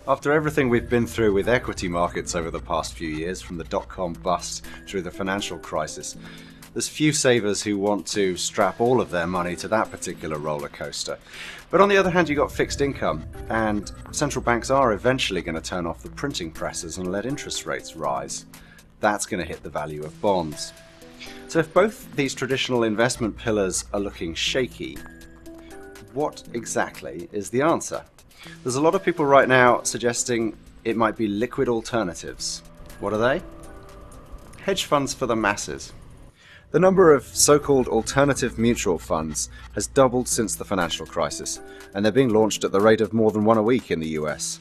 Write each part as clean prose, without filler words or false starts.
After everything we've been through with equity markets over the past few years, from the dot-com bust through the financial crisis, there's few savers who want to strap all of their money to that particular roller coaster. But on the other hand, you've got fixed income, and central banks are eventually going to turn off the printing presses and let interest rates rise. That's going to hit the value of bonds. So if both these traditional investment pillars are looking shaky, what exactly is the answer? There's a lot of people right now suggesting it might be liquid alternatives. What are they? Hedge funds for the masses. The number of so-called alternative mutual funds has doubled since the financial crisis, and they're being launched at the rate of more than one a week in the US.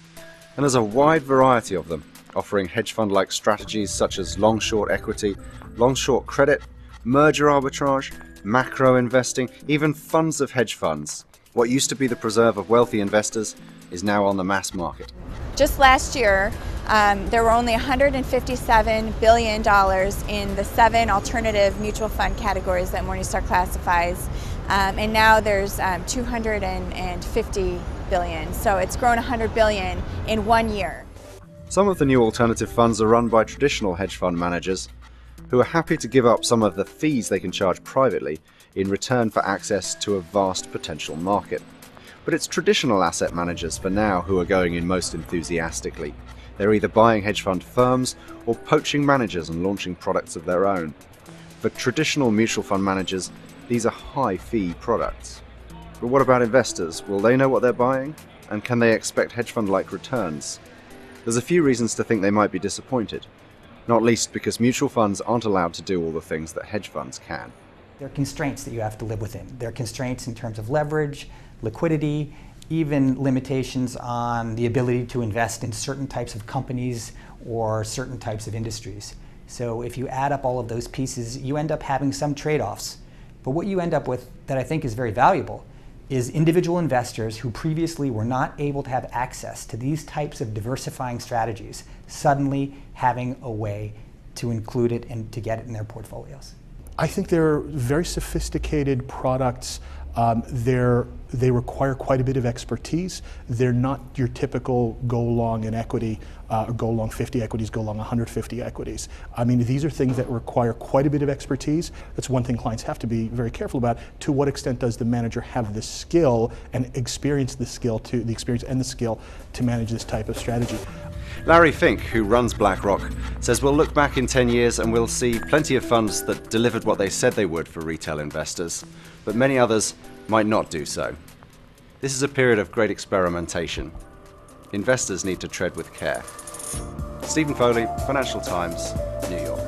And there's a wide variety of them, offering hedge fund-like strategies such as long-short equity, long-short credit, merger arbitrage, macro investing, even funds of hedge funds. What used to be the preserve of wealthy investors is now on the mass market. Just last year, there were only $157 billion in the 7 alternative mutual fund categories that Morningstar classifies, and now there's 250 billion. So it's grown 100 billion in 1 year. Some of the new alternative funds are run by traditional hedge fund managers who are happy to give up some of the fees they can charge privately in return for access to a vast potential market. But it's traditional asset managers for now who are going in most enthusiastically. They're either buying hedge fund firms or poaching managers and launching products of their own. For traditional mutual fund managers, these are high-fee products. But what about investors? Will they know what they're buying? And can they expect hedge fund-like returns? There's a few reasons to think they might be disappointed, not least because mutual funds aren't allowed to do all the things that hedge funds can. There are constraints that you have to live within. There are constraints in terms of leverage, liquidity, even limitations on the ability to invest in certain types of companies or certain types of industries. So if you add up all of those pieces, you end up having some trade-offs. But what you end up with that I think is very valuable is individual investors who previously were not able to have access to these types of diversifying strategies suddenly having a way to include it and to get it in their portfolios. I think they're very sophisticated products. They require quite a bit of expertise. They're not your typical go long an equity, go long 50 equities, go long 150 equities. I mean, these are things that require quite a bit of expertise. That's one thing clients have to be very careful about. To what extent does the manager have the skill and the experience and the skill to manage this type of strategy? Larry Fink, who runs BlackRock, says we'll look back in 10 years and we'll see plenty of funds that delivered what they said they would for retail investors, but many others might not do so. This is a period of great experimentation. Investors need to tread with care. Stephen Foley, Financial Times, New York.